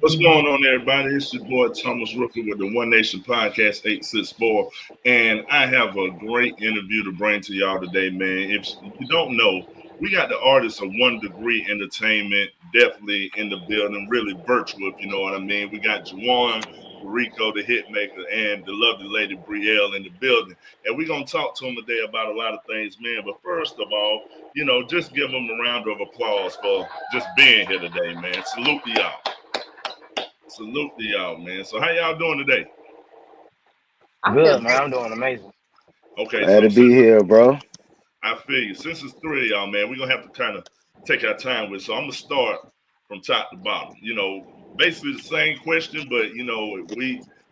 What's going on, everybody? It's your boy Thomas Rooker with the One Nation Podcast 864. And I have a great interview to bring to y'all today, man. If you don't know, we got the artists of One Degree Entertainment definitely in the building, really virtual, if you know what I mean. We got Juwan, Rico, the hitmaker, and the lovely lady Brielle in the building. And we're going to talk to them today about a lot of things, man. But first of all, just give them a round of applause for just being here today, man. Salute to y'all. Salute to y'all, man. So how y'all doing today? I feel Good, man. great. I'm doing amazing. Okay, Glad so to be since here, bro. I feel you, since it's three of y'all, man, we're gonna have to kind of take our time with. So I'm gonna start from top to bottom. Basically the same question, but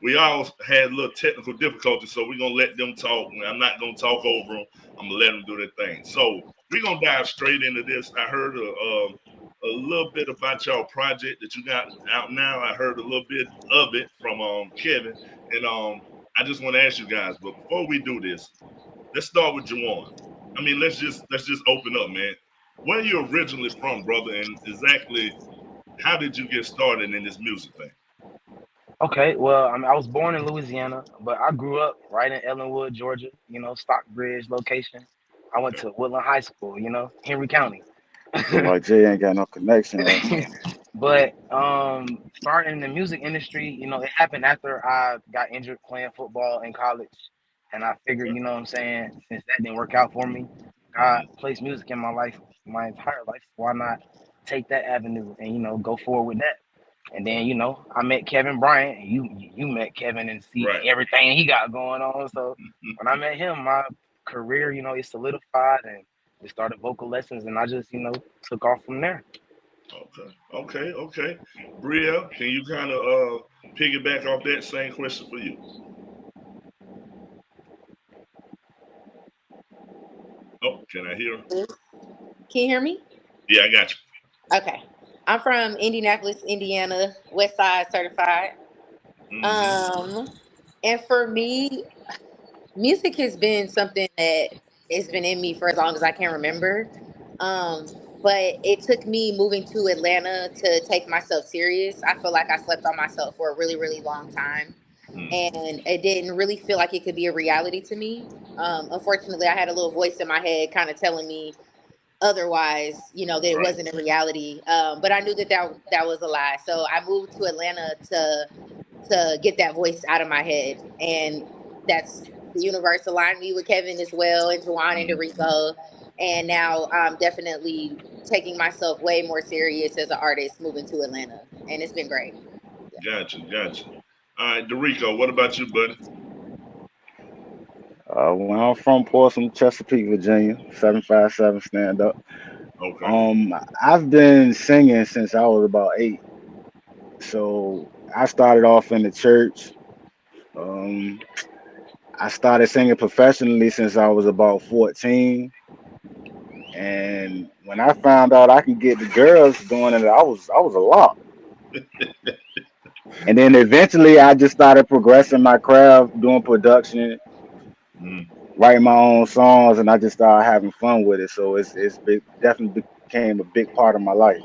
we all had a little technical difficulty, so we're gonna let them talk. I'm not gonna talk over them. I'm gonna let them do their thing. So we're gonna dive straight into this. I heard a little bit about y'all project that you got out now. I heard a little bit of it from Kevin, and I just want to ask you guys. But before we do this, let's start with Juwan. I mean, let's just open up, man. Where are you originally from, brother? And exactly how did you get started in this music thing? Okay, well, I was born in Louisiana, but I grew up right in Ellenwood, Georgia. Stockbridge location. I went Okay. to Woodland High School. Henry County. Look like Jay ain't got no connection right now. But starting in the music industry, it happened after I got injured playing football in college, and I figured, Okay. what I'm saying, since that didn't work out for me, God Mm-hmm. placed music in my life, my entire life. Why not take that avenue and go forward with that? And then I met Kevin Bryant, and you met Kevin and see Right. everything he got going on. So when I met him, my career, it solidified, and we started vocal lessons, and I just took off from there. Okay. Okay. Okay. Bria, can you kind of piggyback off that same question for you? Oh, can I hear? Can you hear me? Yeah, I got Okay. I'm from Indianapolis, Indiana, West Side certified. you. Mm-hmm. Um, and for me, music has been something that has been in me for as long as I can remember. But it took me moving to Atlanta to take myself serious. I feel like I slept on myself for a really, really long time. Mm-hmm. And it didn't really feel like it could be a reality to me. Unfortunately, I had a little voice in my head kind of telling me otherwise, that it Right. wasn't a reality. But I knew that was a lie. So I moved to Atlanta to get that voice out of my head, and that's the universe aligned me with Kevin as well, and Juwan and Mm-hmm. Dorico, and now I'm definitely taking myself way more serious as an artist moving to Atlanta, and it's been great. Yeah. Gotcha. Gotcha. All right, Dorico, what about you, buddy? When I'm from Portsmouth, Chesapeake, Virginia, 757 stand up. Okay. Um, I've been singing since I was about 8. So I started off in the church. Um, I started singing professionally since I was about 14. And when I found out I could get the girls doing it, I was a lot. And then eventually I just started progressing my craft, doing production, Mm. writing my own songs, and I just started having fun with it. So definitely became a big part of my life.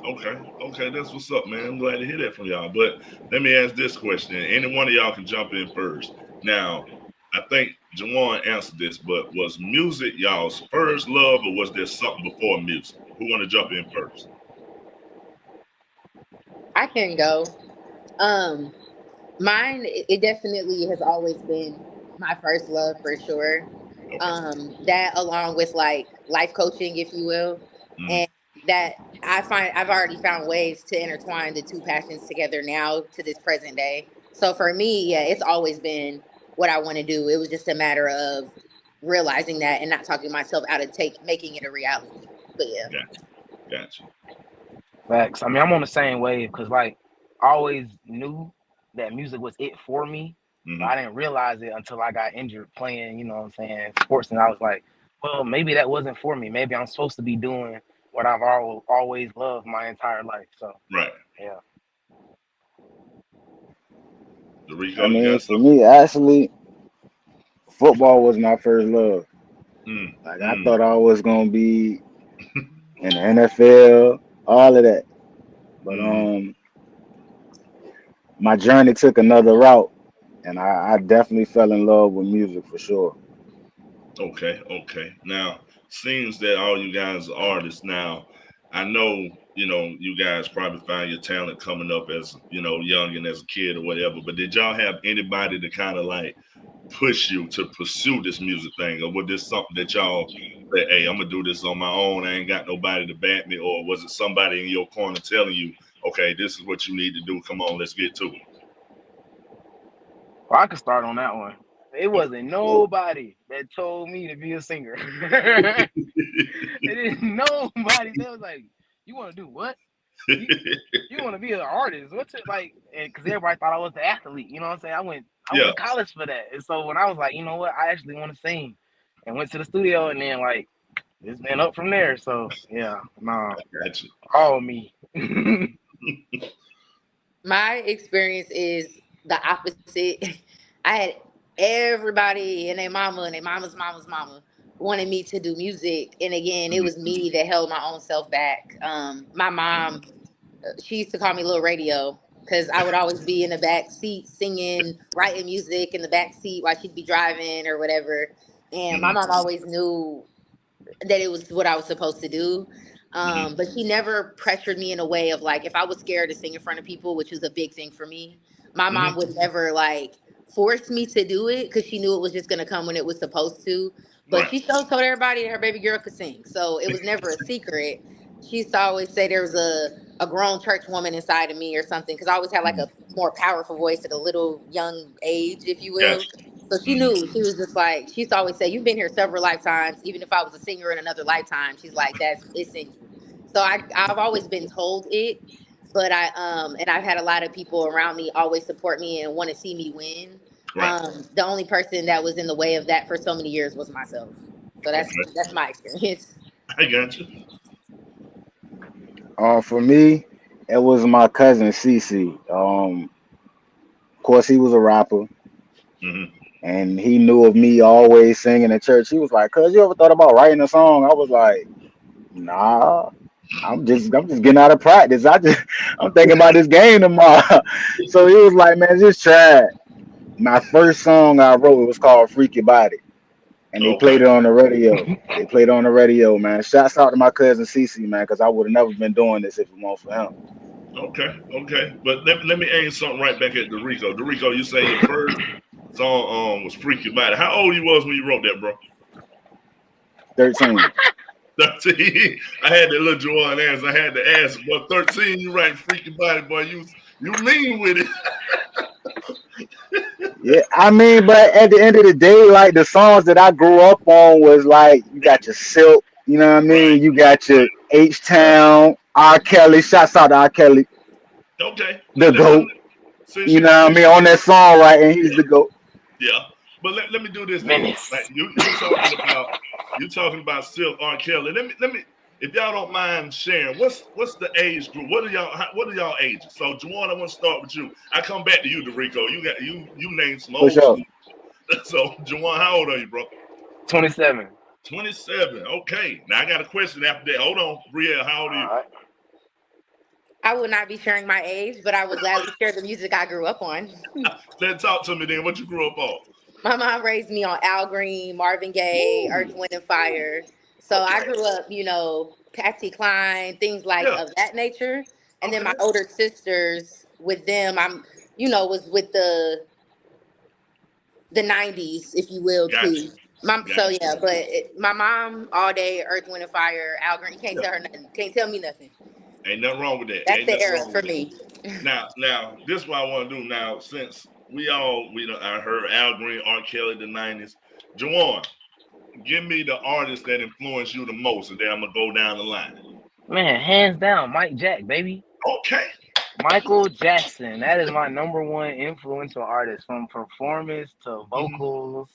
Okay, okay, that's what's up, man. I'm glad to hear that from y'all. But let me ask this question. Any one of y'all can jump in first. Now, I think Jawan answered this, but was music y'all's first love, or was there something before music? Who want to jump in first? I can go. Um, Mine, it definitely has always been my first love for sure. Okay. That along with like life coaching, if you will, Mm, and that I've already found ways to intertwine the two passions together now to this present day. So for me, yeah, it's always been what I want to do. It was just a matter of realizing that and not talking myself out of making it a reality. But yeah. gotcha, gotcha. Facts. I'm on the same wave because I always knew that music was it for me, but Mm-hmm. I didn't realize it until I got injured playing, what I'm saying, sports, and I was like, well, maybe that wasn't for me. Maybe I'm supposed to be doing what I've always loved my entire life. So Right. yeah. I Dorico, you mean, got for something? me, actually, football was my first love. Mm, Like I mm. thought I was gonna be in the NFL, all of that. But my journey took another route, and I definitely fell in love with music for sure. Okay. Now, seems that all you guys are artists now. I know, you guys probably found your talent coming up as, young and as a kid or whatever, but did y'all have anybody to kind of like push you to pursue this music thing? Or was this something that y'all say, hey, I'm gonna do this on my own, I ain't got nobody to back me? Or was it somebody in your corner telling you, okay, this is what you need to do, come on, let's get to it? Well, I could start on that one. It wasn't nobody that told me to be a singer. It didn't nobody that was like, you want to do what? You want to be an artist? What's it like? Because everybody thought I was the athlete. You know what I'm saying? I went to college for that. And so when I was like, you know what? I actually want to sing, and went to the studio, and then like it's been up from there. So yeah, nah, Gotcha. all me. My experience is the opposite. I had everybody and their mama and their mama's mama wanted me to do music. And again, it was me that held my own self back. My mom, she used to call me Little Radio because I would always be in the back seat singing, writing music in the back seat while she'd be driving or whatever. And my mom always knew that it was what I was supposed to do. But she never pressured me in a way of like, if I was scared to sing in front of people, which was a big thing for me, my mom would never like force me to do it because she knew it was just going to come when it was supposed to. But she still told everybody that her baby girl could sing. So it was never a secret. She used to always say there was a grown church woman inside of me or something, because I always had like a more powerful voice at a little young age, if you will. Gotcha. So she knew. She was just like, she used to always say, you've been here several lifetimes. Even if I was a singer in another lifetime, she's like, it's in you. So I've always been told it, but and I've had a lot of people around me always support me and want to see me win. The only person that was in the way of that for so many years was myself. So that's my experience. I got you. For me, it was my cousin CC. Of course, he was a rapper, and he knew of me always singing at church. He was like, "Cuz, you ever thought about writing a song?" I was like, "Nah, I'm just getting out of practice. I'm thinking about this game tomorrow." So he was like, "Man, just try it." My first song I wrote, it was called "Freaky Body," and they played it on the radio. They played it on the radio, man. Shouts out to my cousin CC, man, because I would have never been doing this if it weren't for him. Okay. But let me aim something right back at Dorico. Dorico, you say your first song was "Freaky Body." How old you was when you wrote that, bro? 13. 13. I had that little Juwan answer. I had to ask, but 13, you write "Freaky Body," boy. You mean with it. Yeah, I mean, but at the end of the day, like the songs that I grew up on was like, you got your Silk, you know what I mean? You got your H-Town, R. Kelly. Shouts out to R. Kelly. Okay. The GOAT. You know what I mean? On that song, right? And he's the GOAT. Yeah. But let me do this then. Like, you talking about Silk, R. Kelly. Let me if y'all don't mind sharing, what's the age group? What are y'all ages? So Juwan, I want to start with you. I come back to you, Dorico. You named some old sure. So Juwan, how old are you, bro? 27. 27. Okay. Now I got a question after that. Hold on, Brielle, how old are you? All right. I would not be sharing my age, but I would gladly share the music I grew up on. Then talk to me then. What you grew up on? My mom raised me on Al Green, Marvin Gaye, Earth, Wind and Fire. So I grew up, Patsy Cline, things like of that nature. And then my older sisters, with them, was with the 90s, if you will, too. My mom all day, Earth, Wind and Fire, Al Green. You can't tell her nothing. Can't tell me nothing. Ain't nothing wrong with that. That's the era for me. Now, this is what I want to do now. Since I heard Al Green, R. Kelly, the 90s. Juwan, give me the artist that influenced you the most, and then I'm gonna go down the line. Man, hands down, Mike Jack, baby. Okay. Michael Jackson. That is my number one influential artist, from performance to vocals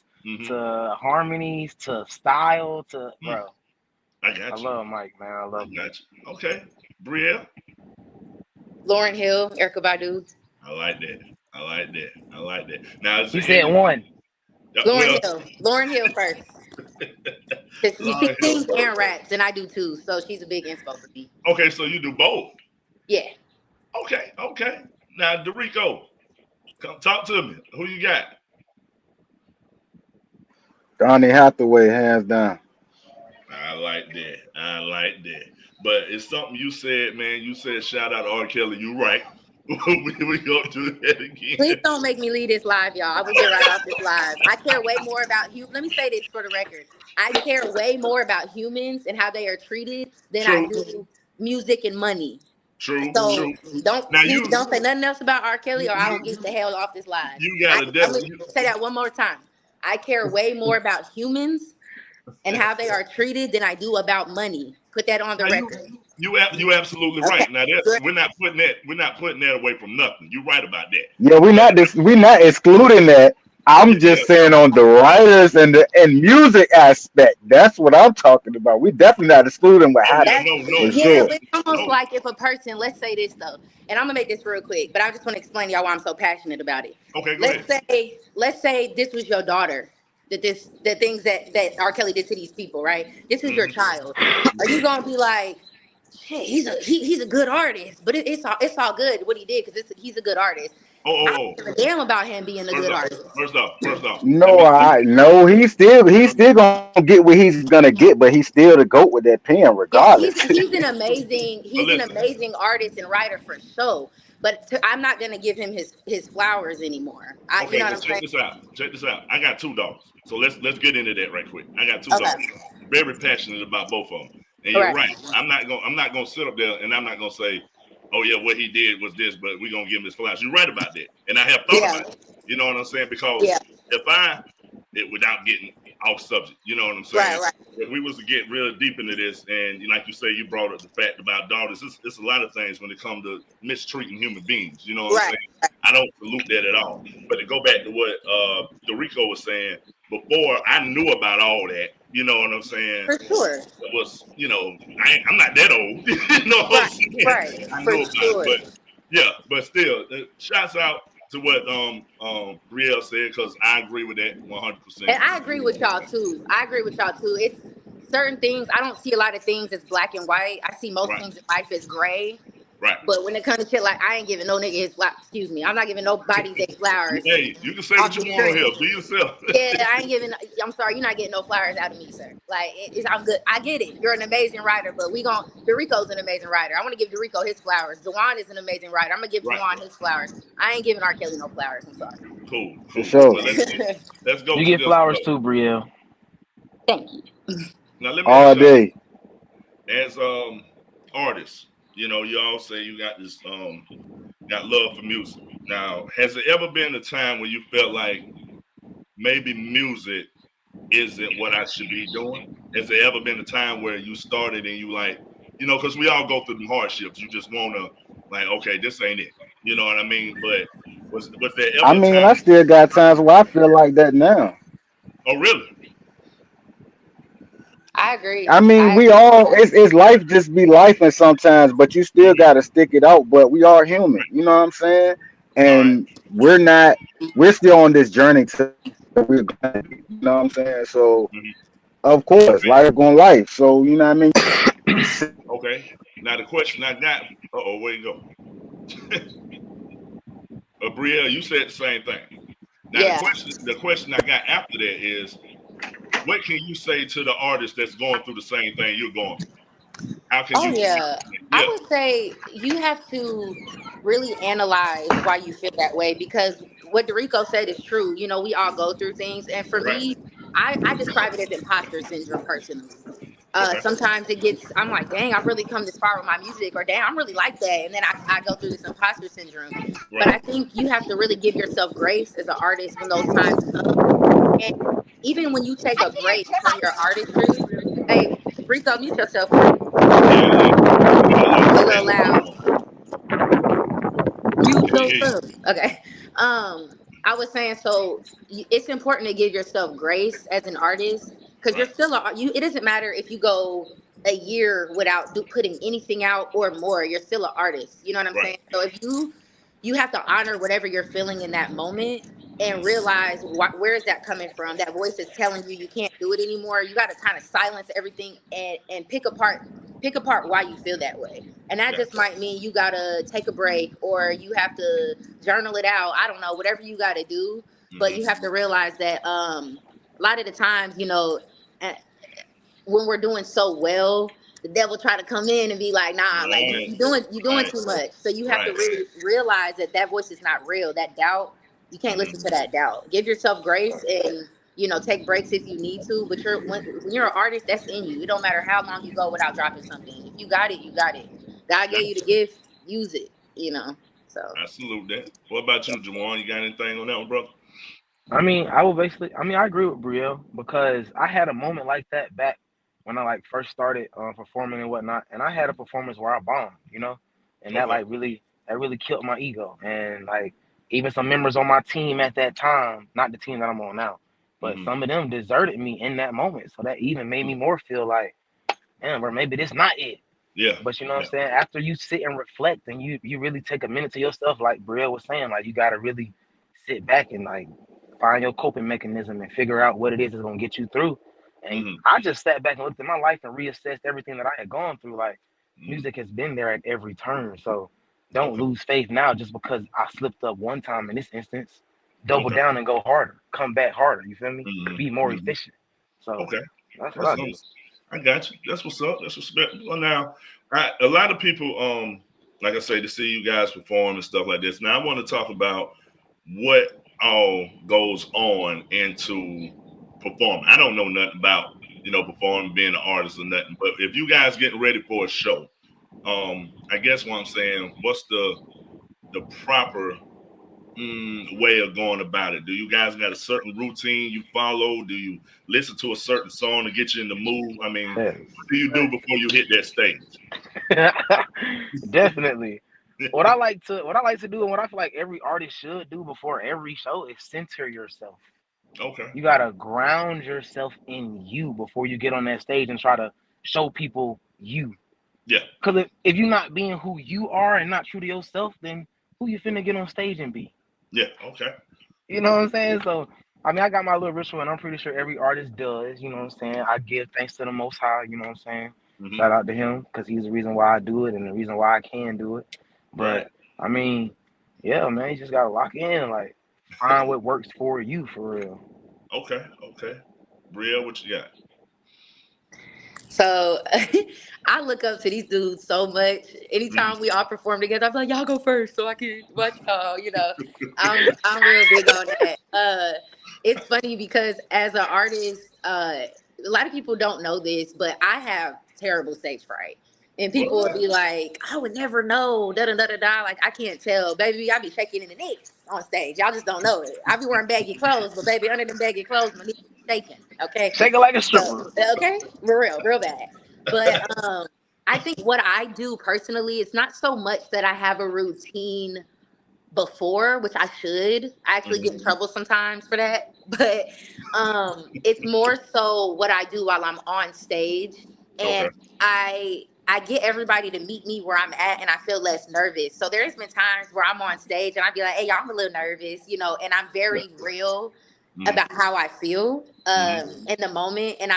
to harmonies to style to bro. I love Mike, man. I love him. Okay. Brielle? Lauryn Hill, Erykah Badu. I like that. Now you said one. Lauryn Hill first. She sings and raps, and I do too. So she's a big inspo for me. Okay, so you do both. Yeah. Okay. Now, Dorico, come talk to me. Who you got? Donnie Hathaway, hands down. I like that. But it's something you said, man. You said shout out to R. Kelly. You right. we gonna do that Please again. don't make me leave this live, y'all. I will get right off this live. I care way more about Let me say this for the record. I care way more about humans and how they are treated than I True, do music and money. true. So Now please don't say nothing else about R. Kelly, or I will you get the hell off this live. you gotta I'm gonna definitely. say that one more time. I care way more about humans and how they are treated than I do about money. Put that on the Now record. you absolutely Okay. right. Now that's Good. we're not putting that away from nothing. You're right about that. Yeah, we not excluding that. I'm Yeah, just saying on the writers and the and music aspect. That's what I'm talking about. We definitely not excluding what oh yeah, happened That's for yeah, sure. but it's almost no. like if a person, let's say this though, and I'm gonna make this real quick, but I just want to explain to y'all why I'm so passionate about it. Okay, go Let's ahead. say this was your daughter, the things that R. Kelly did to these people, right? This is your Hmm. child. Are you gonna be like, shit, he's a good artist, but it's all good what he did because he's a good artist. I Oh. don't give a damn about him being a First good off, artist. first off. Let No, me let I me. no, he's still gonna get what he's gonna get, but he's still the goat with that pen Yeah, regardless. he's an Listen. amazing artist and writer for sure. But I'm not gonna give him his flowers anymore. You Okay, know what well I'm saying? check this out. I got two daughters, so let's get into that right quick. I got two daughters. Okay, Very passionate about both of them, and all you're right, right. I'm not gonna sit up there and I'm not gonna say, oh yeah, what he did was this, but we're gonna give him his flowers. You're right about that, and I have thought yeah, about it. You know what I'm saying? Because yeah, if without getting off subject, you know what I'm saying? right, If we was to get real deep into this, and like you say, you brought up the fact about daughters. It's a lot of things when it comes to mistreating human beings. You know what I'm right, saying? I don't salute that at all. But to go back to what Dorico was saying before, I knew about all that. You know what I'm saying? for sure, It was, I'm not that old. You know what I'm right, saying? right, I for knew about it, sure. but yeah, but still, shouts out to what Brielle said because I agree with that 100%. And I agree with y'all too. It's certain things I don't see a lot of things as black and white. I see most Right, things in life as gray. right. But when it comes to shit like I ain't giving no nigga his flowers. Excuse me, I'm not giving nobody their flowers Hey, you can say what off you the want on street. here. Be yourself. Yeah, I ain't giving. I'm sorry, you're not getting no flowers out of me, sir. Like I'm good. I get it. You're an amazing writer, but Dorico's an amazing writer. I want to give Dorico his flowers. Jawan is an amazing writer. I'm gonna give Right. Jawan his flowers. I ain't giving R. Kelly no flowers. I'm sorry. Cool. For sure. So let's go You to get this one flowers though. too, Brielle. Thank you. Now let me All ask y'all, day. as artists, you all say you got this got love for music. Now, has there ever been a time where you felt like maybe music isn't what I should be doing? Has there ever been a time where you started and you like, because we all go through the hardships. You just wanna like, okay, this ain't it. You know what I mean? But was there I ever a mean, I time? still got times where I feel like that now. Oh, really? I agree. I mean, I we agree with all that. it's life just be life and sometimes, but you still Hmm. gotta stick it out. But we are human, you know what I'm saying? All right. And we're still on this journey to we're gonna be, you know what I'm saying? So Hmm. of course, Okay. life going life. So you know what I mean? Okay. Now the question I got. Where you go? Brielle, you said the same thing. Now Yeah. the question I got after that is, what can you say to the artist that's going through the same thing you're going through? How can Oh you? yeah. I Yeah. would say you have to really analyze why you feel that way because what Dorico said is true. We all go through things, and for Right. me, I describe it as imposter syndrome personally. Okay. Sometimes I'm like, dang, I've really come this far with my music, or dang, I'm really like that. And then I go through this imposter syndrome. But Right. I think you have to really give yourself grace as an artist when those times come. And even when you take a break from your artistry, hey, Rico, mute yourself for me. Yeah. A Yeah. little loud. Mute Yeah. Yeah. yourself. Okay. I was saying, so it's important to give yourself grace as an artist because you're Right. still it doesn't matter if you go a year without putting anything out or more. You're still an artist. You know what I'm Right. saying? So if you have to honor whatever you're feeling in that moment and realize where is that coming from. That voice is telling you can't do it anymore. You got to kind of silence everything and pick pick apart why you feel that way. And that just might mean you gotta take a break, or you have to journal it out. I don't know, whatever you gotta do. But you have to realize that a lot of the times, you know, when we're doing so well, the devil try to come in and be like, nah, like you doing too much. So you have to really realize that voice is not real. That doubt, you can't listen to that doubt. Give yourself grace and, you know, take breaks if you need to. But when you're an artist, that's in you. It don't matter how long you go without dropping something. If you got it, you got it. God gave you the gift, use it, you know. So I salute that. What about you, Juwan? You got anything on that one, brother? I mean, I agree with Brielle, because I had a moment like that back when I like first started performing and whatnot, and I had a performance where I bombed, you know, and that really killed my ego. And like even some members on my team at that time, not the team that I'm on now, but some of them deserted me in that moment. So that even made me more feel like, damn, bro, maybe this not it. Yeah. But you know what I'm saying? After you sit and reflect and you really take a minute to yourself, like Brielle was saying, like you gotta really sit back and like find your coping mechanism and figure out what it is that's gonna get you through. And I just sat back and looked at my life and reassessed everything that I had gone through. Like music has been there at every turn. So don't lose faith now just because I slipped up one time in this instance. Double down and go harder. Come back harder. You feel me? Be more efficient. So that's what I do. I got you. That's what's up. That's respectable. Now, a lot of people, like I say, to see you guys perform and stuff like this. Now, I want to talk about what all goes on into performing. I don't know nothing about, you know, performing, being an artist or nothing. But if you guys getting ready for a show, I guess what I'm saying, what's the proper way of going about it? Do you guys got a certain routine you follow? Do you listen to a certain song to get you in the mood? I mean, what do you do before you hit that stage? Definitely. What I like to do, and what I feel like every artist should do before every show, is center yourself. Okay. You gotta ground yourself in you before you get on that stage and try to show people you. Yeah. Because if you're not being who you are and not true to yourself, then who you finna get on stage and be? Yeah. Okay. You know what I'm saying? So I mean, I got my little ritual, and I'm pretty sure every artist does. You know what I'm saying? I give thanks to the Most High. You know what I'm saying? Shout out to him, because he's the reason why I do it and the reason why I can do it. But I mean, yeah, man, you just gotta lock in, like find what works for you, for real. Okay. Brielle, what you got? So I look up to these dudes so much. Anytime we all perform together, I'm like, y'all go first so I can watch y'all. You know, I'm real big on that. It's funny because as an artist, a lot of people don't know this, but I have terrible stage fright. And people will be like, I would never know, da da da da da. Like, I can't tell. Baby, I be shaking in the knees on stage. Y'all just don't know it. I be wearing baggy clothes, but baby, under them baggy clothes, my knees shaking. Okay. Shaking like a stripper. Okay. Real bad. But I think what I do personally, it's not so much that I have a routine before, which I should. I actually get in trouble sometimes for that. But it's more so what I do while I'm on stage. And I get everybody to meet me where I'm at, and I feel less nervous. So there's been times where I'm on stage and I'd be like, hey, y'all, I'm a little nervous, you know, and I'm very real about how I feel in the moment. And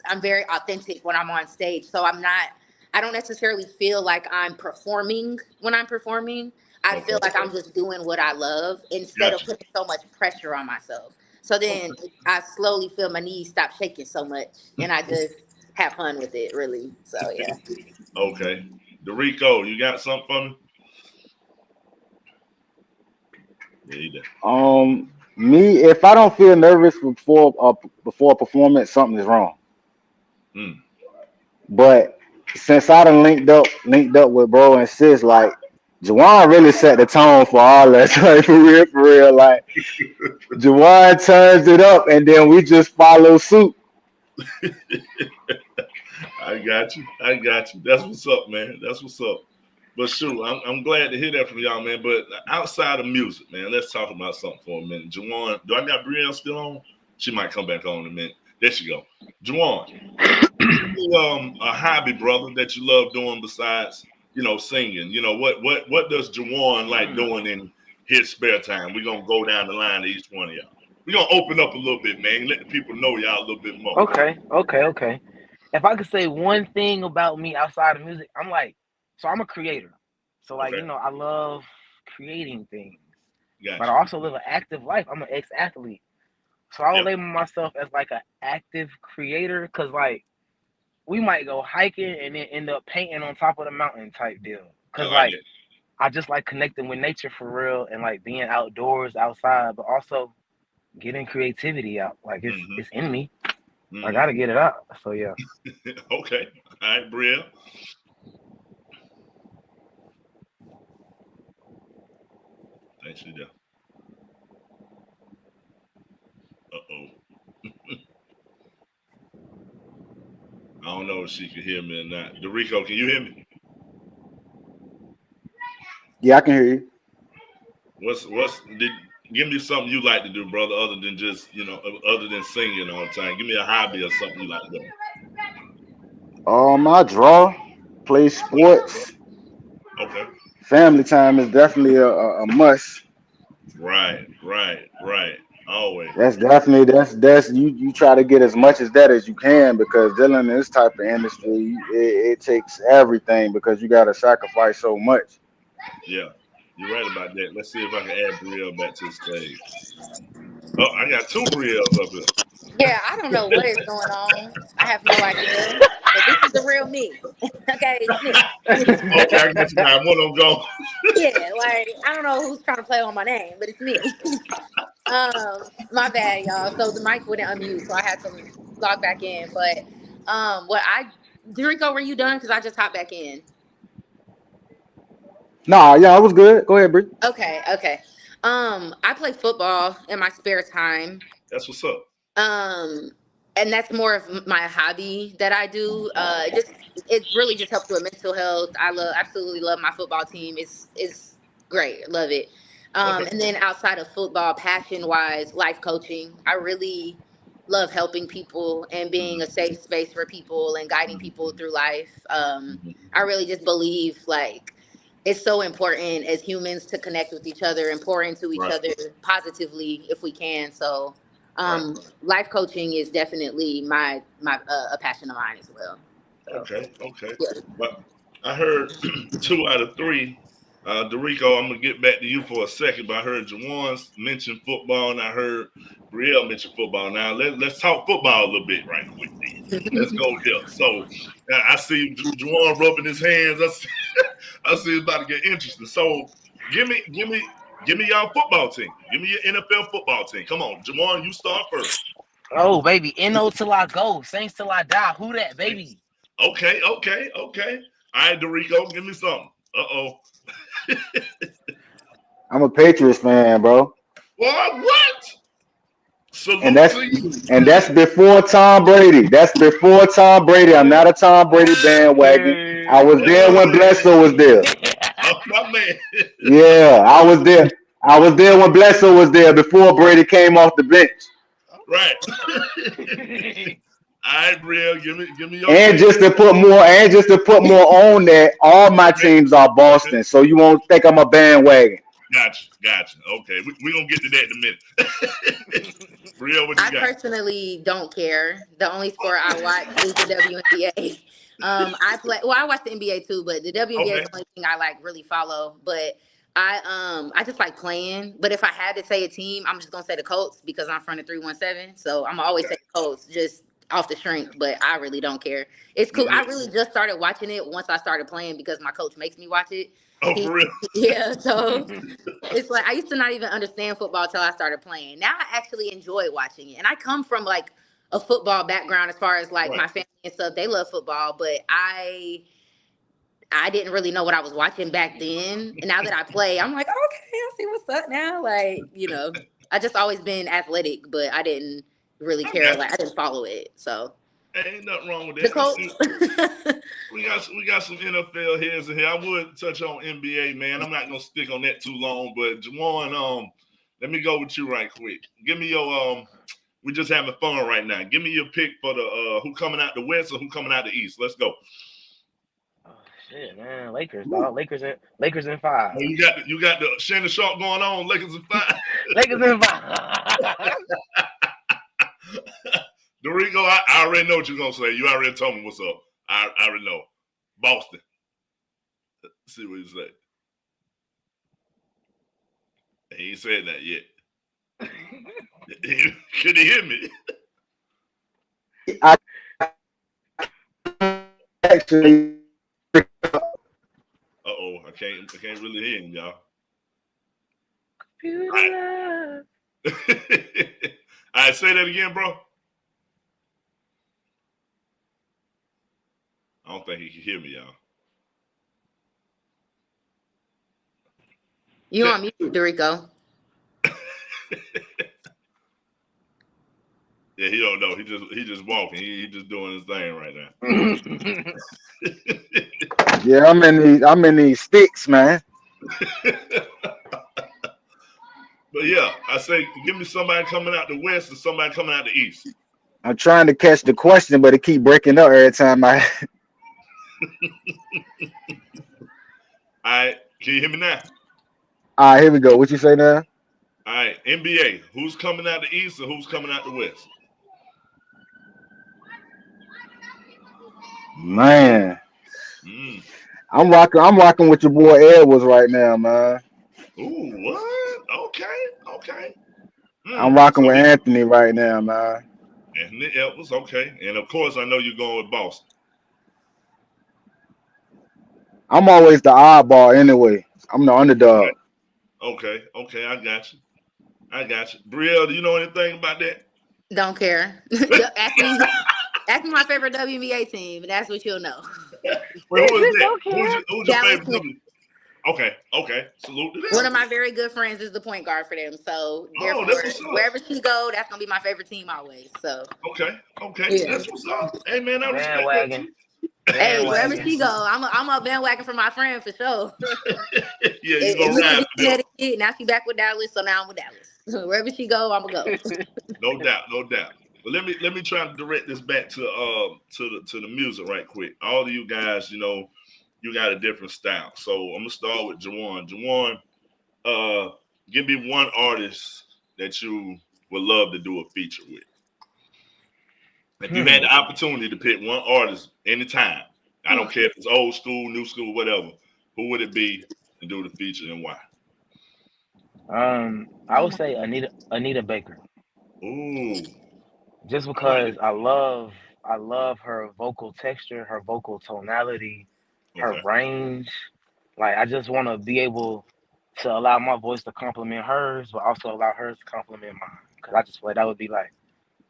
I'm very authentic when I'm on stage. So I don't necessarily feel like I'm performing when I'm performing. I feel like I'm just doing what I love instead of putting so much pressure on myself. So then I slowly feel my knees stop shaking so much, and I just have fun with it, really. So yeah. Okay. Dorico, you got something for me? Yeah, you did. Me, if I don't feel nervous before a performance, something is wrong. But since I done linked up with bro and sis, like Juwan really set the tone for all us, like for real. Like Juwan turns it up, and then we just follow suit. I got you. That's what's up, man. That's what's up. But shoot, I'm glad to hear that from y'all, man. But outside of music, man, let's talk about something for a minute. Juwan, do I got Brielle still on? She might come back on in a minute. There she go. Juwan, a hobby, brother, that you love doing besides, you know, singing? You know, what does Juwan like doing in his spare time? We're gonna go down the line to each one of y'all. We're gonna open up a little bit, man. Let the people know y'all a little bit more. Okay. if I could say one thing about me outside of music, I'm like, so I'm a creator. So like, Okay. I love creating things, but Gotcha. I also live an active life. I'm an ex-athlete. So I would Yep. label myself as like an active creator because like we might go hiking and then end up painting on top of the mountain type deal. I Cause like like it. I just like connecting with nature for real and like being outdoors, outside, but also getting creativity out. Like Mm-hmm. it's in me. I Mm-hmm. gotta get it out. So yeah. Okay. All right, Brielle. Thanks you there. Uh-oh. I don't know if she can hear me or not. Dorico, can you hear me? Yeah, I can hear you. Give me something you like to do, brother, other than just, other than singing all the time. Give me a hobby or something you like to do. I draw, play sports. Okay. Family time is definitely a must. Right. Always. That's you try to get as much as that as you can because dealing in this type of industry, it takes everything because you got to sacrifice so much. Yeah. You're right about that. Let's see if I can add Brielle back to the stage. Oh, I got two Brielles up here. Yeah, I don't know what is going on. I have no idea. But this is the real me. Okay, it's me. Okay, I got you now. One of them gone. Yeah, like I don't know who's trying to play on my name, but it's me. My bad, y'all. So the mic wouldn't unmute, so I had to log back in. But Dorico, were you done? Because I just hopped back in. Nah, yeah, I was good. Go ahead, Bree. Okay. I play football in my spare time. That's what's up. And that's more of my hobby that I do. It really just helps with mental health. I absolutely love my football team. It's great. Love it. Okay. And then outside of football, passion wise, life coaching. I really love helping people and being a safe space for people and guiding people through life. I really just believe like it's so important as humans to connect with each other and pour into each Right. other positively if we can. So Right. life coaching is definitely my a passion of mine as well. So, Okay. yeah. But I heard 2 out of 3. Dorico, I'm gonna get back to you for a second, but I heard Jawan mention football, and I heard Brielle mention football. Now let's talk football a little bit, right quick. Let's go here. So I see Jawan rubbing his hands. I see it's about to get interesting. So give me y'all football team. Give me your NFL football team. Come on, Jawan, you start first. Oh baby, NO till I go, Saints till I die. Who that baby? Okay. All right, Dorico, give me something. Uh-oh. I'm a Patriots fan, bro. What? Salute And that's to you. before Tom Brady. That's before Tom Brady. I'm not a Tom Brady bandwagon. I was there when Bledsoe was there. Oh, my man. Yeah, I was there. I was there when Bledsoe was there before Brady came off the bench. Right. All right, Brielle, give me your And team. just to put more on that, all my teams are Boston, so you won't think I'm a bandwagon. Gotcha. Okay, we're gonna get to that in a minute. Brielle, what you I got? personally don't care. The only sport I watch is the WNBA. I watch the NBA too, but the WNBA is the only thing I like really follow. But I just like playing. But if I had to say a team, I'm just gonna say the Colts because I'm from the 317. So I'm always say the Colts just off the strength, but I really don't care. It's cool. I really just started watching it once I started playing because my coach makes me watch it. Oh, for real? Yeah, so it's like I used to not even understand football until I started playing. Now I actually enjoy watching it. And I come from like a football background as far as like my family and stuff. They love football, but I didn't really know what I was watching back then. And now that I play, I'm like, okay, I see what's up now. Like, I just always been athletic, but I didn't really care. Like I didn't follow it. So ain't nothing wrong with that. the Colts. We got some NFL heads in here. I would touch on NBA, man. I'm not gonna stick on that too long, but Jawan, let me go with you right quick. Give me your we just having fun right now. Give me your pick for the who coming out the West or who coming out the East. Let's go. Oh shit, man. Lakers, dog. Lakers in 5. Oh, you got the Shannon Sharp going on. Lakers in 5. Lakers in 5. Dorico, I already know what you're gonna say. You already told me what's up. I already know. Boston. Let's see what you say. He ain't said that yet. Can he hear me? I actually. Uh-oh, I can't really hear him, y'all. Computer All right, say that again, bro. I don't think he can hear me, y'all. You on mute, Dorico. Yeah, he don't know. He just walking. He just doing his thing right now. Yeah, I'm in these sticks, man. But yeah, I say give me somebody coming out the west and somebody coming out the east. I'm trying to catch the question, but it keep breaking up every time I. All right, can you hear me now? All right, here we go. What you say now? All right, NBA. Who's coming out the east and who's coming out the west? Man, Mm. I'm rocking with your boy Edwards right now, man. Ooh, what? Okay. I'm rocking with Anthony right now, man. Anthony Edwards, okay. And of course, I know you're going with Boston. I'm always the oddball anyway. I'm the underdog. Okay, I got you. Brielle, do you know anything about that? Don't care. Ask me my favorite WNBA team, and that's what you'll know. Well, who is that? Okay. Who's your Dallas favorite? Okay. Salute to them. One of my very good friends is the point guard for them. So therefore, that's what's up. wherever she go, that's gonna be my favorite team always. So Okay. Yeah. That's what's up. Hey man, I respect that Bandwagon. too. hey, wherever Bandwagon. she go, I'm a bandwagon for my friend for sure. Yeah, you It gonna used to ride be for them. Connecticut, now she back with Dallas, so now I'm with Dallas. Wherever she go, I'm gonna go. No doubt. But let me try to direct this back to the music right quick. All of you guys, you know, you got a different style. So I'm gonna start with Juwan. Juwan, give me one artist that you would love to do a feature with. If you had the opportunity to pick one artist anytime, I don't care if it's old school, new school, whatever, who would it be to do the feature and why? I would say Anita Baker. Ooh, Just because I love her vocal texture, her vocal tonality, her okay. range. Like I just want to be able to allow my voice to complement hers, but also allow hers to complement mine. Because I just feel like that would be like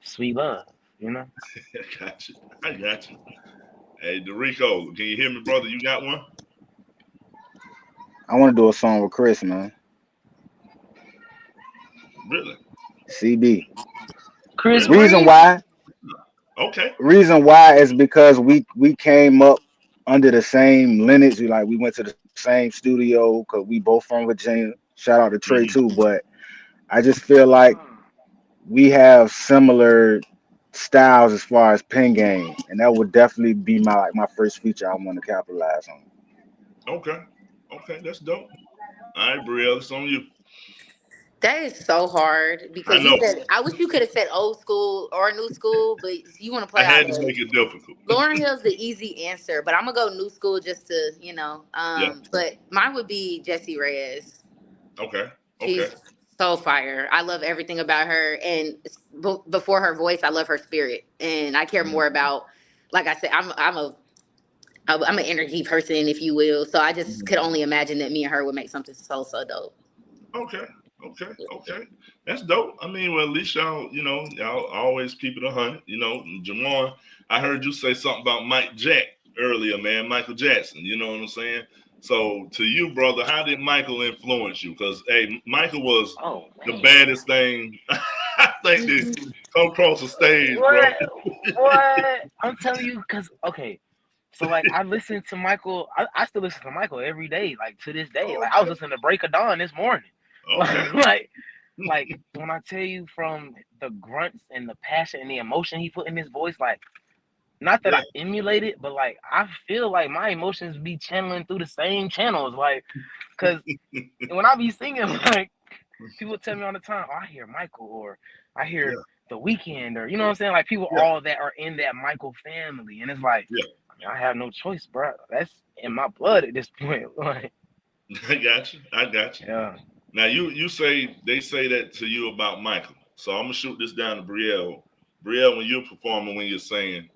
sweet love, you know? I got you. Hey, Dorico, can you hear me, brother? You got one? I want to do a song with Chris, man. Really? CB. Chris Reason Breezy. why? Okay. Reason why is because we came up under the same lineage. We went to the same studio because we both from Virginia. Shout out to Trey too, but I just feel like we have similar styles as far as pen game, and that would definitely be my first feature I want to capitalize on. Okay, that's dope. All right, Brielle, it's on you. That is so hard because I know. you said I wish you could have said old school or new school, but you want to play I had out to of make it difficult. Lauryn Hill's the easy answer, but I'm gonna go new school just to Yeah. But mine would be Jessie Reyes. Okay. She's so fire. I love everything about her, and before her voice, I love her spirit, and I care more about. Like I said, I'm an energy person, if you will. So I just could only imagine that me and her would make something so dope. Okay. That's dope. I mean, well, at least y'all always keep it 100. You know, Jamar, I heard you say something about Mike Jack earlier, man. Michael Jackson. You know what I'm saying? So to you, brother, how did Michael influence you? Because hey, Michael was the baddest thing I think to come across the stage, bro. What? I'm telling you, because so like I listen to Michael. I still listen to Michael every day, like to this day. Like I was listening to Break of Dawn this morning. Okay. like when I tell you, from the grunts and the passion and the emotion he put in his voice, like not that I emulate it, but like I feel like my emotions be channeling through the same channels. Like, cause when I be singing, like people tell me all the time, oh, I hear Michael, or I hear The Weeknd, or you know what I'm saying? Like people Yeah. all that are in that Michael family, and it's like, Yeah. I mean, I have no choice, bro. That's in my blood at this point. Like, I got you. I got you. yeah. Now you say they say that to you about Michael. So I'm gonna shoot this down to Brielle. Brielle, when you're performing, when you're singing,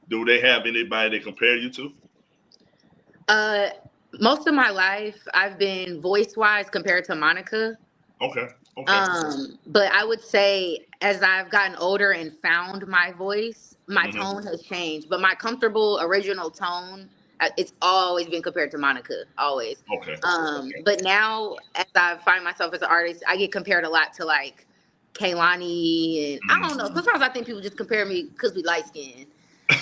do they have anybody they compare you to? Most of my life, I've been voice wise compared to Monica. Okay. Okay. But I would say as I've gotten older and found my voice, my Mhm. tone has changed. But my comfortable original tone, it's always been compared to Monica, always. Okay. But now as I find myself as an artist, I get compared a lot to like Kaylani, and I don't know. Sometimes I think people just compare me because we light skinned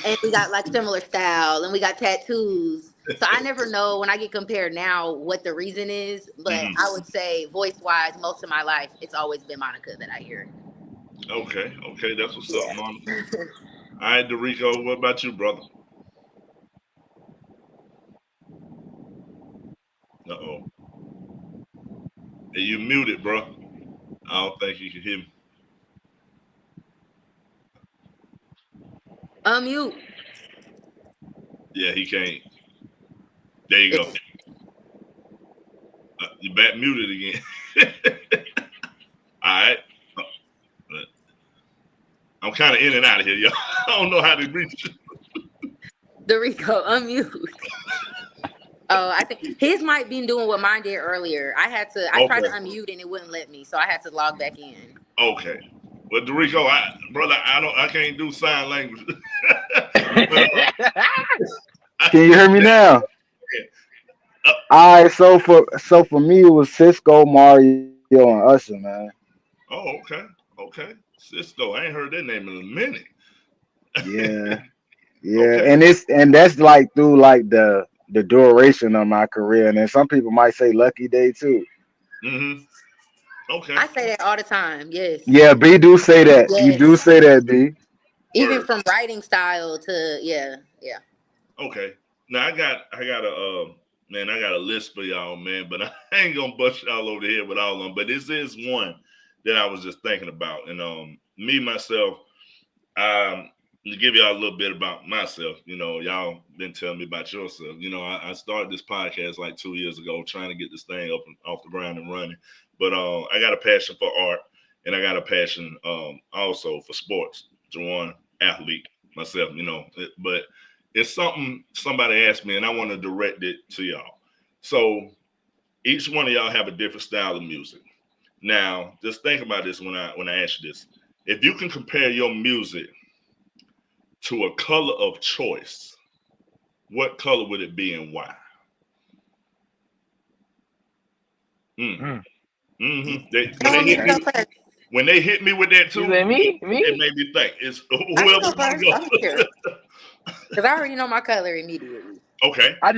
and we got like similar style and we got tattoos. So I never know when I get compared now what the reason is, but I would say voice wise, most of my life, it's always been Monica that I hear. Okay. Okay. That's what's up, Yeah. Monica. All right, Dorico, what about you, brother? Uh-oh. Hey, you muted, bro. I don't think you can hear me. Unmute. Yeah, he can't. There you go. You back muted again. All right. I'm kind of in and out of here, y'all. I don't know how to reach you. Dorico, unmute. Oh, I think his might be doing what mine did earlier. I tried to unmute and it wouldn't let me, so I had to log back in. Okay. Well, Dorico, I can't do sign language. Can you hear me now? All right, so for me it was Cisco, Mario, and Usher, man. Oh, okay. Okay. Cisco, I ain't heard that name in a minute. Yeah, yeah, Okay. and that's like through like the duration of my career, and then some people might say Lucky Day too. Mm-hmm. Okay. I say that all the time. Yes. Yeah, B do say that. You do Yes. say that, B. Even Word. from writing style to yeah. Okay. Now I got a man, I got a list for y'all, man, but I ain't gonna bust y'all over the head with all of them. But this is one that I was just thinking about. And me myself, to give y'all a little bit about myself, y'all been telling me about yourself. I started this podcast like 2 years ago, trying to get this thing up and off the ground and running. But I got a passion for art, and I got a passion also for sports. Jawan, athlete myself, but it's something somebody asked me, and I want to direct it to y'all. So each one of y'all have a different style of music. Now, just think about this when I ask you this. If you can compare your music to a color of choice, what color would it be and why? When they hit me with that too, You said me? it made me think. It's I whoever's can go gonna first. go. I don't care. Because I already know my color immediately. Okay. I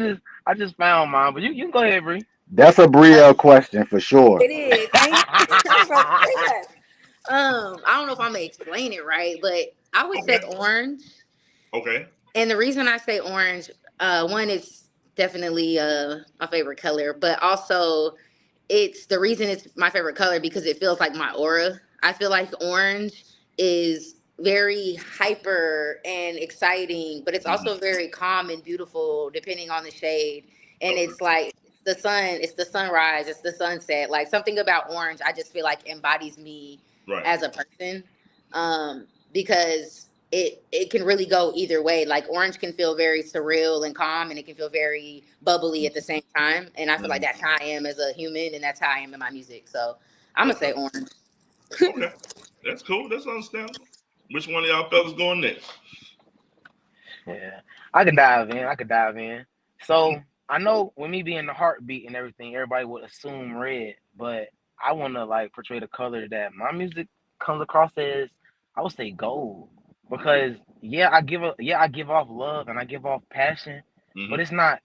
just found mine, but you can go ahead, Bree. That's a Brielle question for sure. It is. Thank you. I don't know if I'm gonna explain it right, but I would say orange. Okay. And the reason I say orange, one is definitely my favorite color, but also it's the reason it's my favorite color because it feels like my aura. I feel like orange is very hyper and exciting, but it's also very calm and beautiful depending on the shade. And it's like the sun, it's the sunrise, it's the sunset. Like something about orange, I just feel like embodies me as a person. Because it can really go either way. Like orange can feel very surreal and calm, and it can feel very bubbly at the same time. And I feel like that's how I am as a human, and that's how I am in my music. So I'm gonna say orange. Okay, that's cool. That's understandable. Which one of y'all fellas going next? Yeah, I could dive in. So I know with me being the heartbeat and everything, everybody would assume red, but I want to like portray the color that my music comes across as. I would say gold, because I give off love and I give off passion, but it's not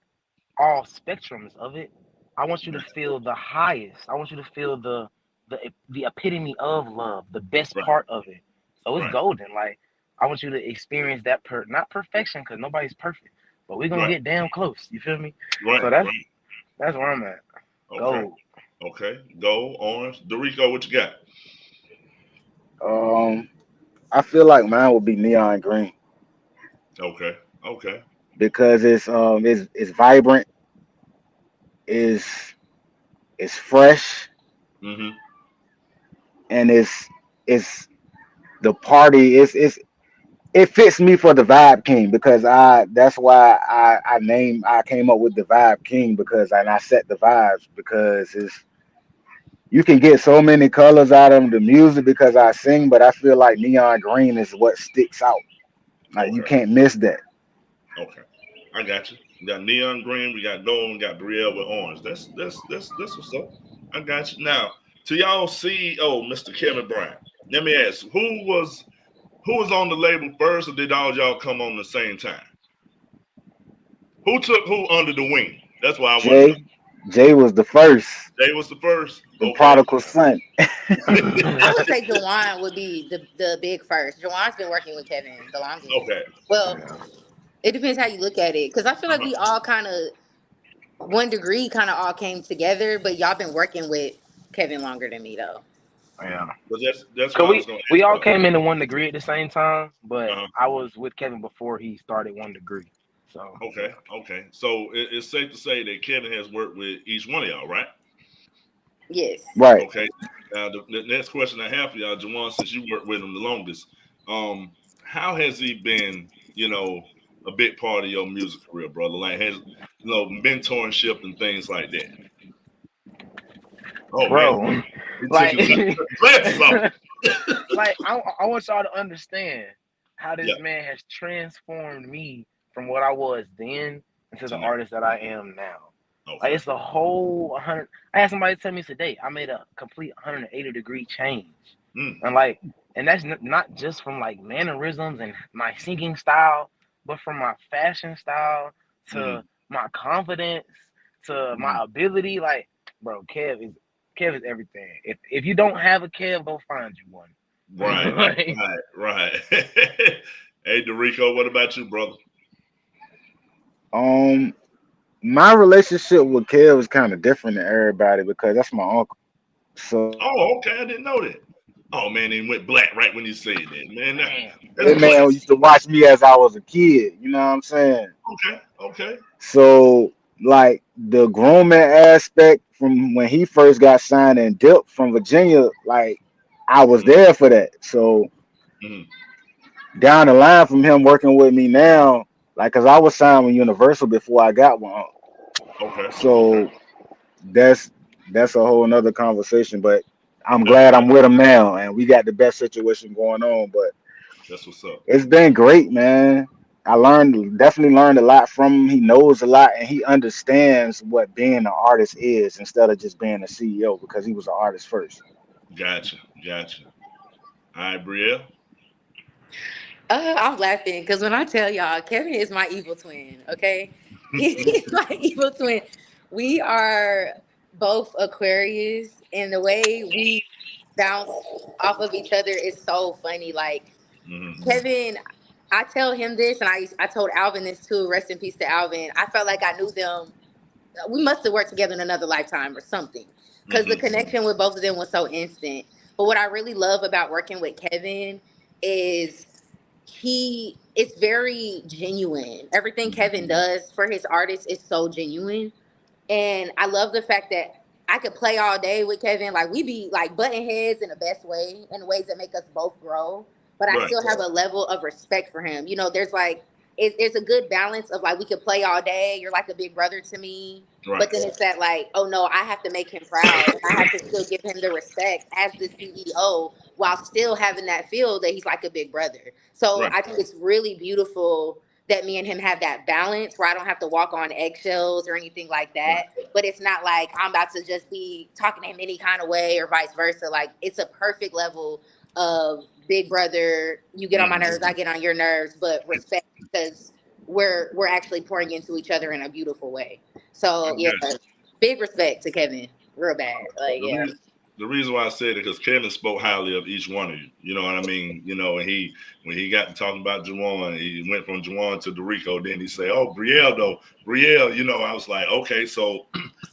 all spectrums of it. I want you to feel the highest. I want you to feel the epitome of love, the best part of it. So it's golden. Like I want you to experience that not perfection, because nobody's perfect, but we're gonna get damn close. You feel me? So that's where I'm at. Okay. Gold. Okay. Gold, orange. Dorico, what you got? I feel like mine would be neon green Okay. Okay. because it's vibrant, is it's fresh, Mm-hmm. and it's the party. It fits me for the Vibe King because I that's why I came up with the Vibe King because and I set the vibes because it's you can get so many colors out of the music because I sing, but I feel like neon green is what sticks out. Like you Okay. can't miss that. Okay. I got you. We got neon green, we got gold, we got Brielle with orange. That's what's up. I got you. Now, to y'all CEO, Mr. Kevin Bryant, let me ask, who was on the label first, or did all y'all come on the same time? Who took who under the wing? That's what I want to know. Jay Jay was the first, Jay was the first. the Okay. prodigal son. I would say Jawan would be the big first. Jawan's been working with Kevin the longest. Okay. Well, Yeah. it depends how you look at it, because I feel like Uh-huh. we all kind of 1 Degree kind of all came together, but y'all been working with Kevin longer than me though. Yeah. But that's Cause what I was gonna we ask all y'all. came into 1 Degree at the same time, but Uh-huh. I was with Kevin before he started 1 Degree. So yeah. Okay. Okay. So it's safe to say that Kevin has worked with each one of y'all, right? Yes. Right. Okay. Now the next question I have for y'all, Jawan, since you worked with him the longest, um, how has he been, a big part of your music career, brother? Like has mentorship and things like that. Oh man, Bro, he took like his glasses off. like I want y'all to understand how Yeah, this man has transformed me from what I was then into to the now. artist that I am now. Like Okay. it's a whole 100. I had somebody tell me today I made a complete 180-degree change, Mm, and like, and that's not just from like mannerisms and my singing style, but from my fashion style mm, to my confidence to my mm. ability. Like, bro, Kev is everything. If you don't have a Kev, go find you one. Right, Like, right. Hey, Dorico, what about you, brother? Um, my relationship with Kev was kind of different than everybody because that's my uncle. So Oh, okay, I didn't know that. Oh man, he went black right when he said that. Man, damn. that's that man classic. used to watch me as I was a kid. You know what I'm saying? Okay, okay. So like the grooming aspect from when he first got signed and dipped from Virginia, like I was Mm, there for that. So mm, down the line from him working with me now, like, cause I was signed with Universal before I got one. okay, okay. So that's that's a whole nother conversation. But I'm That's glad right. I'm with him now, and we got the best situation going on. But That's what's up. it's been great, man. Definitely learned a lot from him. He knows a lot, and he understands what being an artist is instead of just being a CEO because he was an artist first. Gotcha, gotcha. All right, Brielle. I'm laughing because when I tell y'all, Kevin is my evil twin. Okay, he's my evil twin. We are both Aquarius, and the way we bounce off of each other is so funny. Like Mm-hmm. Kevin, I tell him this, and I told Alvin this too. Rest in peace to Alvin. I felt like I knew them. We must have worked together in another lifetime or something, because the Mm-hmm. connection with both of them was so instant. But what I really love about working with Kevin is it's very genuine. Everything Kevin does for his artists is so genuine. And I love the fact that I could play all day with Kevin. Like we be like button heads in the best way, in ways that make us both grow. But I Right, still have a level of respect for him. There's like there's a good balance of like we could play all day. You're like a big brother to me. right, But then it's that like, oh no, I have to make him proud, and I have to still give him the respect as the CEO while still having that feel that he's like a big brother. So right, I think it's really beautiful that me and him have that balance where I don't have to walk on eggshells or anything like right, that. But it's not like I'm about to just be talking to him any kind of way or vice versa. Like it's a perfect level of big brother. You get on my mm-hmm. nerves, I get on your nerves, but respect because we're actually pouring into each other in a beautiful way. I So yeah, got you. big respect to Kevin. Real bad. Like The yeah. reason, the reason why I said it because Kevin spoke highly of each one of you. You know what I mean? And when he got to talking about Juwan, he went from Juwan to Dorico. Then he said, "Oh, Brielle though, Brielle." I was like, okay, so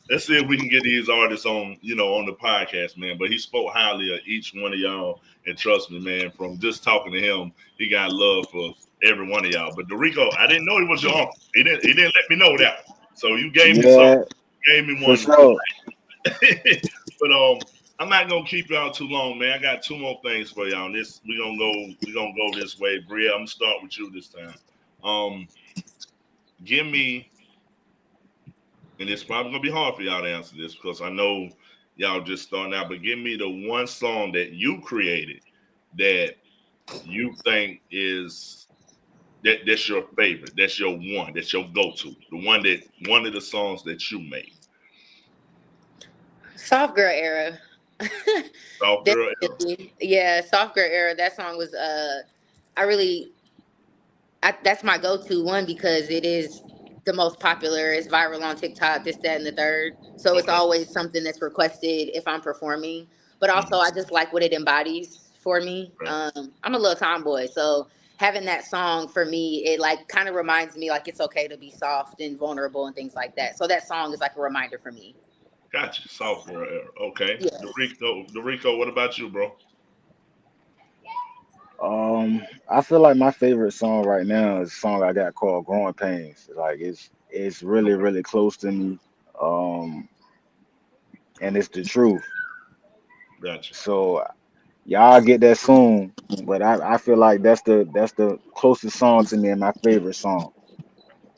let's see if we can get these artists on, on the podcast, man. But he spoke highly of each one of y'all, and trust me, man, from just talking to him, he got love for every one of y'all. But Dorico, I didn't know he was your uncle. He didn't let me know that. So you gave me something. You gave me for one. sure. But I'm not gonna keep y'all too long, man. I got two more things for y'all. We're gonna go this way. Bria, I'm gonna start with you this time. Give me, and it's probably gonna be hard for y'all to answer this because I know y'all just starting out, but give me the one song that you created that you think is that's your favorite, that's your one, that's your go-to, one of the songs that you made. Soft Girl Era. Soft Girl Era. Definitely. Yeah, Soft Girl Era. That song was that's my go-to one because it is the most popular. It's viral on TikTok, this, that, and the third. So it's Okay. always something that's requested if I'm performing. But also, I just like what it embodies for me. Right. I'm a little tomboy, so having that song for me, it like kind of reminds me like it's okay to be soft and vulnerable and things like that. So that song is like a reminder for me. Gotcha. Soft Girl Era. Okay. Yes. Dorico, what about you, bro? I feel like my favorite song right now is a song I got called "Growing Pains." Like it's really Okay. really close to me, um, and it's the truth. Gotcha. So y'all get that soon, but I feel like that's the closest song to me and my favorite song.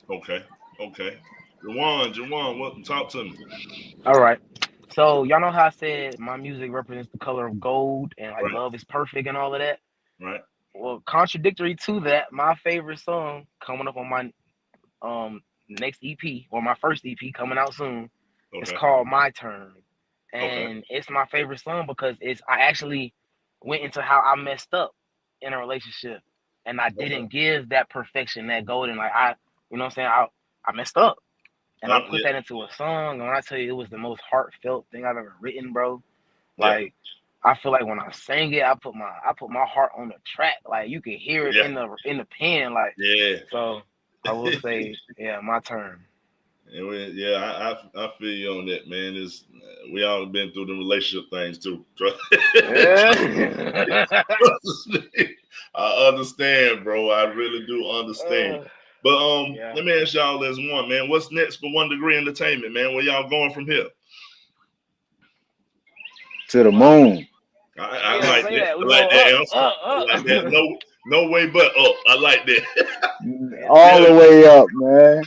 Okay. Okay. Jawan, what? Talk to me. All right. So y'all know how I said my music represents the color of gold and like Right. love is perfect and all of that. Right. Well, contradictory to that, my favorite song coming up on my next EP or my first EP coming out soon. It's Okay. called My Turn, Okay. and it's my favorite song because I actually went into how I messed up in a relationship, and I Okay. didn't give that perfection, that golden, like you know what I'm saying, I messed up, and I put Yeah. that into a song, and when I tell you it was the most heartfelt thing I've ever written, bro, Yeah. like. I feel like when I sang it, I put my heart on the track. Like you can hear it Yeah. in the pen. Like Yeah. so, I will say, yeah, My Turn. I feel you on that, man. We all been through the relationship things too. Trust Yeah. me. I understand, bro. I really do understand. But Yeah. let me ask y'all this one, man. What's next for One Degree Entertainment, man? Where y'all going from here? To the Well, moon, I yeah, like say that. that. I We like go that up, answer. up, I like that. up. No way but up. I like that. all Yeah. the way up, man.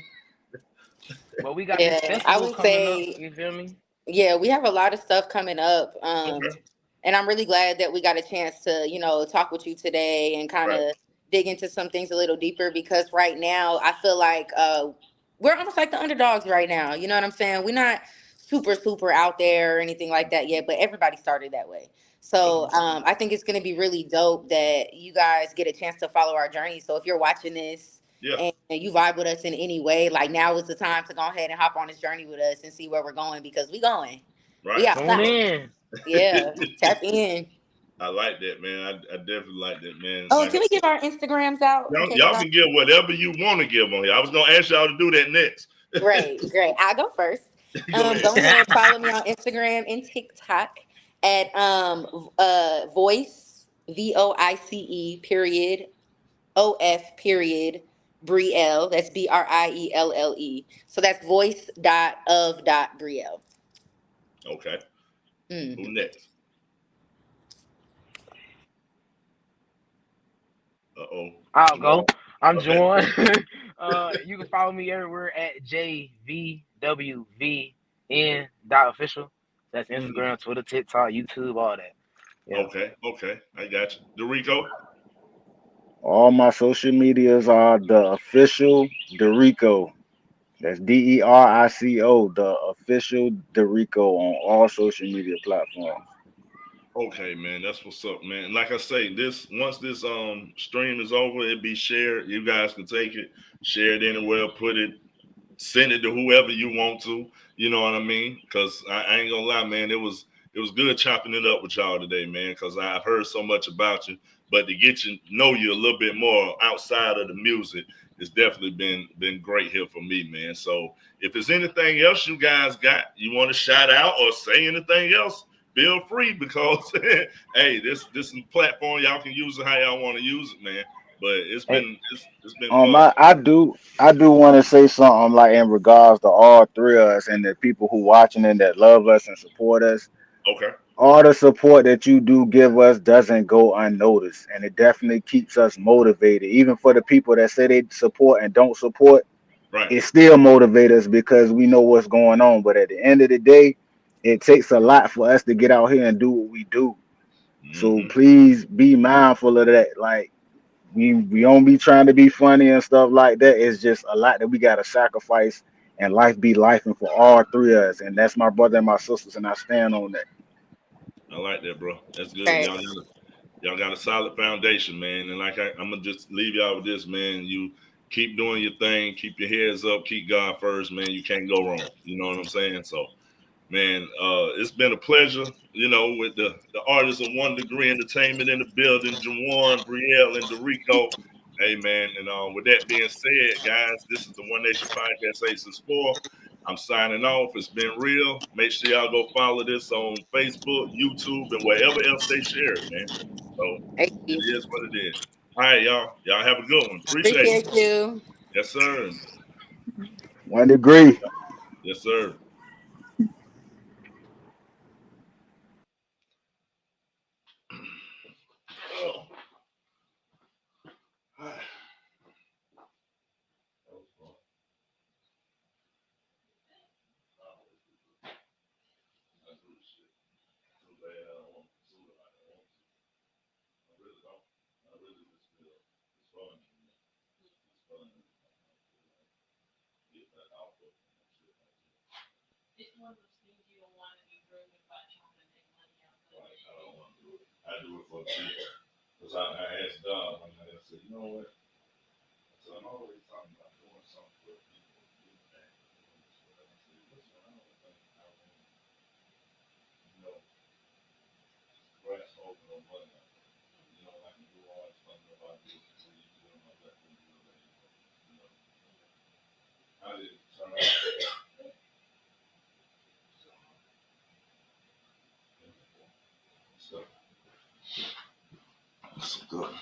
But we got this Yeah, I festival would coming up. say, You feel me? yeah, we have a lot of stuff coming up. Okay. And I'm really glad that we got a chance to, talk with you today and kind Right. of dig into some things a little deeper because right now I feel like we're almost like the underdogs right now. You know what I'm saying? We're not super, super out there or anything like that yet, but everybody started that way. So Okay. I think it's going to be really dope that you guys get a chance to follow our journey. So if you're watching this Yeah. and you vibe with us in any way, like now is the time to go ahead and hop on this journey with us and see where we're going because we going. We Right. Tune outside. in. Yeah, tap in. I like that, man. I definitely like that, man. Oh, Like I can we said, give our Instagrams out in case y'all y'all? can give whatever you want to give on here. I was gonna ask y'all to do that next. Great. I'll go first. Go ahead. Go ahead, follow me on Instagram and TikTok at voice VOICE period OF period Brielle. That's BRIELLE. So that's voice dot of dot Brielle. Okay. Who Mm-hmm. next? Uh-oh. I'll Jamal. go. I'm Okay. Juwan. You can follow me everywhere at JVWVN.official. That's Mhm. Instagram, Twitter, TikTok, YouTube, all that. Yeah. Okay. I got you. Dorico. All my social medias are the official Dorico. That's DERICO, the official Dorico on all social media platforms. Okay, man, that's what's up, man. Like I say, once this stream is over, it be shared. You guys can take it, share it anywhere, put it, send it to whoever you want to. You know what I mean? Because I ain't gonna lie, man. It was good chopping it up with y'all today, man. Because I've heard so much about you, but to get you know you a little bit more outside of the music, it's definitely been great here for me, man. So if there's anything else you guys got, you want to shout out or say anything else, feel free because hey, this is a platform y'all can use it how y'all want to use it, man. But it's Hey, been fun. I do want to say something like in regards to all three of us and the people who watching and that love us and support us. Okay, All the support that you do give us doesn't go unnoticed, and it definitely keeps us motivated. Even for the people that say they support and don't support, right. it still motivates us because we know what's going on. But at the end of the day, it takes a lot for us to get out here and do what we do. So Hmm. please be mindful of that. Like we don't be trying to be funny and stuff like that. It's just a lot that we gotta sacrifice and life be life and for all three of us. And that's my brother and my sisters, and I stand on that. I like that, bro. That's good. Right. Y'all got a solid foundation, man. And like I'm gonna just leave y'all with this, man. You keep doing your thing, keep your heads up, keep God first, man. You can't go wrong. You know what I'm saying? So, man, it's been a pleasure. You know, with the artists of One Degree Entertainment in the building, Jawan, Brielle, and Dorico. Hey, man, and with that being said, guys, this is the One Nation Podcast 864. I'm signing off. It's been real. Make sure y'all go follow this on Facebook, YouTube, and wherever else they share it, man. So Hey, it is what it is. All right, y'all. Y'all have a good one. Appreciate it. appreciate you. Yes, sir. 1 degree. Yes, sir. Oh. All right. I do it for the people. Because I asked God, and I said, you know what? So I'm always talking about doing something for people. Giving back. I said, listen, I don't think I want, you know, grass over no money. You know, like you always talking about this, so you do it, like that, you know. I didn't turn out. So, that's good.